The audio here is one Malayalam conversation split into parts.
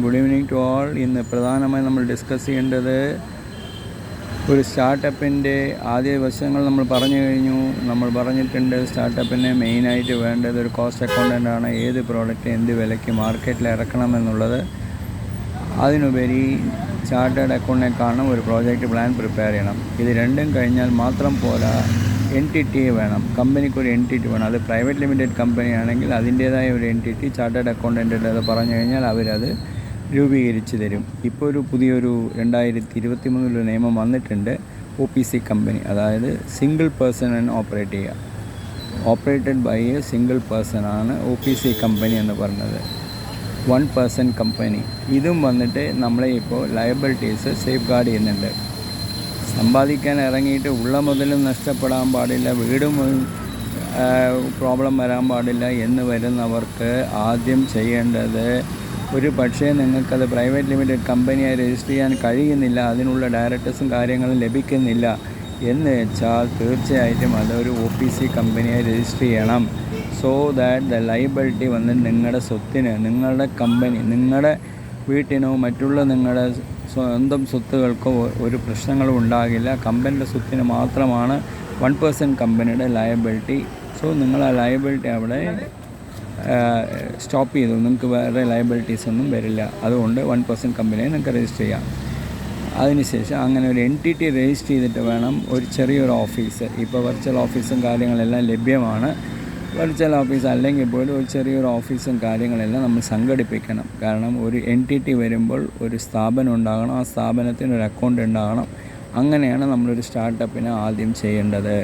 Good evening to all. ഇന്ന് പ്രധാനമായും നമ്മൾ ഡിസ്കസ് ചെയ്യേണ്ടത് ഒരു സ്റ്റാർട്ടപ്പിൻ്റെ ആദ്യ വശങ്ങൾ നമ്മൾ പറഞ്ഞു കഴിഞ്ഞു. നമ്മൾ പറഞ്ഞിട്ടുണ്ട് സ്റ്റാർട്ടപ്പിന് മെയിനായിട്ട് വേണ്ടത് ഒരു കോസ്റ്റ് അക്കൗണ്ടൻ്റാണ്. ഏത് പ്രോഡക്റ്റ് എന്ത് വിലയ്ക്ക് മാർക്കറ്റിൽ ഇറക്കണമെന്നുള്ളത്. അതിനുപരി ചാർട്ടേഡ് അക്കൗണ്ടിനെ കാണണം, ഒരു പ്രോജക്റ്റ് പ്ലാൻ പ്രിപ്പയർ ചെയ്യണം. ഇത് രണ്ടും കഴിഞ്ഞാൽ മാത്രം പോരാ, എൻറ്റിറ്റി വേണം. കമ്പനിക്കൊരു എൻറ്റിറ്റി വേണം. അത് പ്രൈവറ്റ് ലിമിറ്റഡ് കമ്പനി ആണെങ്കിൽ അതിൻ്റേതായ ഒരു എൻറ്റിറ്റി ചാർട്ടേഡ് അക്കൗണ്ടൻ്റ് അത് പറഞ്ഞു കഴിഞ്ഞാൽ അവരത് രൂപീകരിച്ച് തരും. ഇപ്പോൾ പുതിയൊരു 2023 നിയമം വന്നിട്ടുണ്ട്. OPC കമ്പനി, അതായത് സിംഗിൾ പേഴ്സൺ ഓപ്പറേറ്റ് ചെയ്യുക, operated by a single person ആണ് OPC കമ്പനി എന്ന് പറഞ്ഞത്. 1 person കമ്പനി. ഇതും വന്നിട്ട് നമ്മളെ ഇപ്പോൾ ലയബിലിറ്റീസ് സേഫ് ഗാർഡ് ചെയ്യുന്നുണ്ട്. സമ്പാദിക്കാൻ ഇറങ്ങിയിട്ട് ഉള്ള മുതലും നഷ്ടപ്പെടാൻ പാടില്ല, വീടും പ്രോബ്ലം വരാൻ പാടില്ല എന്ന് വരുന്നവർക്ക് ആദ്യം ചെയ്യേണ്ടത്, ഒരു പക്ഷേ നിങ്ങൾക്കത് പ്രൈവറ്റ് ലിമിറ്റഡ് കമ്പനിയായി രജിസ്റ്റർ ചെയ്യാൻ കഴിയുന്നില്ല, അതിനുള്ള ഡയറക്ടേഴ്സും കാര്യങ്ങളും ലഭിക്കുന്നില്ല എന്ന് വെച്ചാൽ തീർച്ചയായിട്ടും അതൊരു OPC കമ്പനിയായി രജിസ്റ്റർ ചെയ്യണം. സോ ദാറ്റ് ദ ലയബിലിറ്റി വന്ന് നിങ്ങളുടെ സ്വത്തിന്, നിങ്ങളുടെ കമ്പനി, നിങ്ങളുടെ വീട്ടിനോ മറ്റുള്ള നിങ്ങളുടെ സ്വന്തം സ്വത്തുക്കൾക്കോ ഒരു പ്രശ്നങ്ങളും ഉണ്ടാകില്ല. കമ്പനിയുടെ സ്വത്തിന് മാത്രമാണ് 1 person കമ്പനിയുടെ ലയബിലിറ്റി. സോ നിങ്ങൾ ആ ലയബിലിറ്റി അവിടെ സ്റ്റോപ്പ് ചെയ്തു. നിങ്ങൾക്ക് വേറെ ലയബിലിറ്റീസ് ഒന്നും വരില്ല. അതുകൊണ്ട് 1 person കമ്പനിയെ നിങ്ങൾക്ക് രജിസ്റ്റർ ചെയ്യാം. അതിനുശേഷം അങ്ങനെ ഒരു എൻറ്റിറ്റി രജിസ്റ്റർ ചെയ്തിട്ട് വേണം ഒരു ചെറിയൊരു ഓഫീസ്. ഇപ്പോൾ വെർച്വൽ ഓഫീസും കാര്യങ്ങളെല്ലാം ലഭ്യമാണ്. വെർച്വൽ ഓഫീസ് അല്ലെങ്കിൽ പോലും ഒരു ചെറിയൊരു ഓഫീസും കാര്യങ്ങളെല്ലാം നമ്മൾ സംഘടിപ്പിക്കണം. കാരണം ഒരു എൻറ്റിറ്റി വരുമ്പോൾ ഒരു സ്ഥാപനം ഉണ്ടാകണം, ആ സ്ഥാപനത്തിന് ഒരു അക്കൗണ്ട് ഉണ്ടാകണം. അങ്ങനെയാണ് നമ്മളൊരു സ്റ്റാർട്ടപ്പിന് ആദ്യം ചെയ്യേണ്ടത്.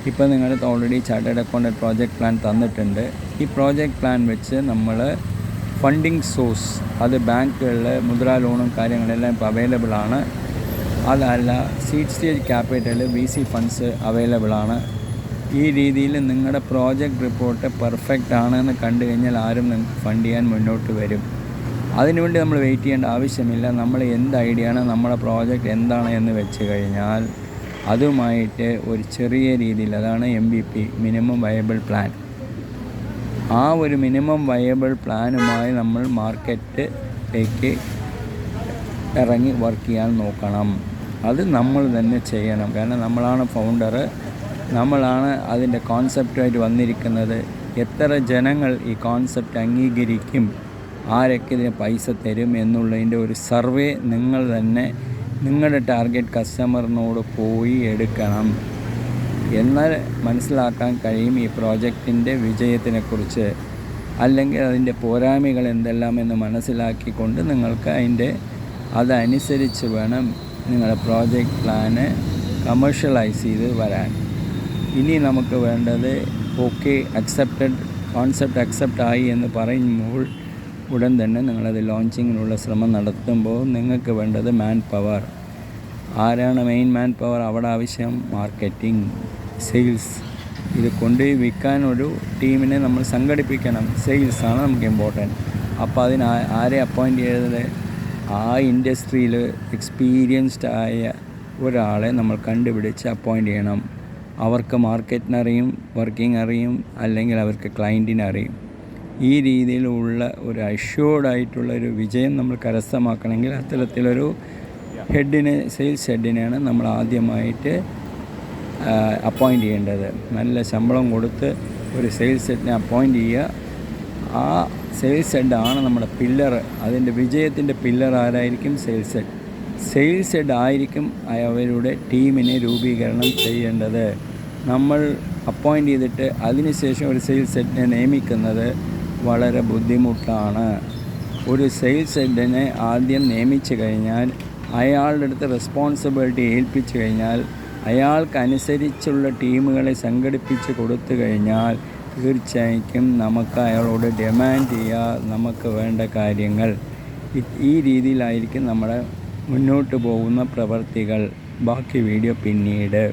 ഇപ്പോൾ നിങ്ങൾക്ക് already chartered accountant project plan തന്നിട്ടുണ്ട്. ഈ പ്രോജക്റ്റ് പ്ലാൻ വെച്ച് നമ്മൾ ഫണ്ടിങ് സോഴ്സ്, അത് ബാങ്കുകളിൽ മുദ്രാ ലോണും കാര്യങ്ങളെല്ലാം ഇപ്പോൾ അവൈലബിൾ ആണ്. അതല്ല seed stage capital VC funds available ആണ്. ഈ രീതിയിൽ നിങ്ങളുടെ പ്രോജക്റ്റ് റിപ്പോർട്ട് പെർഫെക്റ്റ് ആണെന്ന് കണ്ടു കഴിഞ്ഞാൽ ആരും നിങ്ങൾക്ക് ഫണ്ട് ചെയ്യാൻ മുന്നോട്ട് വരും. അതിനുവേണ്ടി നമ്മൾ വെയിറ്റ് ചെയ്യേണ്ട ആവശ്യമില്ല. നമ്മൾ എന്ത് ഐഡിയ ആണ്, നമ്മുടെ പ്രോജക്റ്റ് എന്താണ് എന്ന് വെച്ച് കഴിഞ്ഞാൽ അതുമായിട്ട് ഒരു ചെറിയ രീതിയിൽ, അതാണ് MVP, മിനിമം വയബിൾ പ്ലാൻ. ആ ഒരു മിനിമം വയബിൾ പ്ലാനുമായി നമ്മൾ മാർക്കറ്റിലേക്ക് ഇറങ്ങി വർക്ക് ചെയ്യാൻ നോക്കണം. അത് നമ്മൾ തന്നെ ചെയ്യണം. കാരണം നമ്മളാണ് ഫൗണ്ടർ, നമ്മളാണ് അതിൻ്റെ കോൺസെപ്റ്റുമായിട്ട് വന്നിരിക്കുന്നത്. എത്ര ജനങ്ങൾ ഈ കോൺസെപ്റ്റ് അംഗീകരിക്കും, ആരൊക്കെ ഇതിന് പൈസ തരും എന്നുള്ളതിൻ്റെ ഒരു സർവേ നിങ്ങൾ തന്നെ നിങ്ങളുടെ ടാർഗറ്റ് കസ്റ്റമറിനോട് പോയി എടുക്കണം. എന്നാൽ മനസ്സിലാക്കാൻ കഴിയും ഈ പ്രോജക്റ്റിൻ്റെ വിജയത്തിനെക്കുറിച്ച്. അല്ലെങ്കിൽ അതിൻ്റെ പോരായ്മകൾ എന്തെല്ലാമെന്ന് മനസ്സിലാക്കിക്കൊണ്ട് നിങ്ങൾക്ക് അതനുസരിച്ച് വേണം നിങ്ങളുടെ പ്രോജക്റ്റ് പ്ലാന് കമേഴ്ഷ്യലൈസ് ചെയ്ത് വരാൻ. ഇനി നമുക്ക് വേണ്ടത് കോൺസെപ്റ്റ് അക്സെപ്റ്റ് ആയി എന്ന് പറയുമ്പോൾ ഉടൻ തന്നെ നിങ്ങളത് ലോഞ്ചിങ്ങിനുള്ള ശ്രമം നടത്തുമ്പോൾ നിങ്ങൾക്ക് വേണ്ടത് മാൻ പവർ. ആരാണ് മെയിൻ മാൻ പവർ അവിടെ ആവശ്യം? Marketing, sales. ഇത് കൊണ്ടുപോയി വിൽക്കാൻ ഒരു ടീമിനെ നമ്മൾ സംഘടിപ്പിക്കണം. സെയിൽസാണ് നമുക്ക് ഇമ്പോർട്ടൻറ്റ്. അപ്പോൾ അതിന് ആരെ അപ്പോയിൻറ്റ് ചെയ്തത്? ആ ഇൻഡസ്ട്രിയിൽ എക്സ്പീരിയൻസ്ഡ് ആയ ഒരാളെ നമ്മൾ കണ്ടുപിടിച്ച് അപ്പോയിൻറ്റ് ചെയ്യണം. അവർക്ക് മാർക്കറ്റിനറിയും, വർക്കിംഗ് അറിയും, അല്ലെങ്കിൽ അവർക്ക് ക്ലയൻറ്റിനെ അറിയും. ഈ രീതിയിലുള്ള ഒരു അഷ്യൂർഡായിട്ടുള്ളൊരു വിജയം നമ്മൾ കരസ്ഥമാക്കണമെങ്കിൽ അത്തരത്തിലൊരു സെയിൽസ് ഹെഡിനെയാണ് നമ്മൾ ആദ്യമായിട്ട് അപ്പോയിൻറ്റ് ചെയ്യേണ്ടത്. നല്ല ശമ്പളം കൊടുത്ത് ഒരു സെയിൽസ് ഹെഡിനെ അപ്പോയിൻറ്റ് ചെയ്യുക. ആ സെയിൽസ് ഹെഡാണ് നമ്മുടെ പില്ലർ. അതിൻ്റെ വിജയത്തിൻ്റെ പില്ലർ ആരായിരിക്കും? Sales head. സെയിൽസ് ഹെഡ് ആയിരിക്കും അവരുടെ ടീമിനെ രൂപീകരണം ചെയ്യേണ്ടത്. നമ്മൾ അപ്പോയിൻറ്റ് ചെയ്തിട്ട് അതിനുശേഷം ഒരു സെയിൽസ് ഹെഡിനെ നിയമിക്കുന്നത് വളരെ ബുദ്ധിമുട്ടാണ്. ഒരു സെയിൽസ് ഹെഡിനെ ആദ്യം നിയമിച്ചു കഴിഞ്ഞാൽ, അയാളുടെ അടുത്ത് റെസ്പോൺസിബിലിറ്റി ഏൽപ്പിച്ചു കഴിഞ്ഞാൽ, അയാൾക്കനുസരിച്ചുള്ള ടീമുകളെ സംഘടിപ്പിച്ച് കൊടുത്തു കഴിഞ്ഞാൽ തീർച്ചയായിട്ടും നമുക്ക് അയാളോട് ഡിമാൻഡ് ചെയ്യുക നമുക്ക് വേണ്ട കാര്യങ്ങൾ. ഈ രീതിയിലായിരിക്കും നമ്മുടെ മുന്നോട്ട് പോകുന്ന പ്രവർത്തികൾ. ബാക്കി വീഡിയോ പിന്നീട്.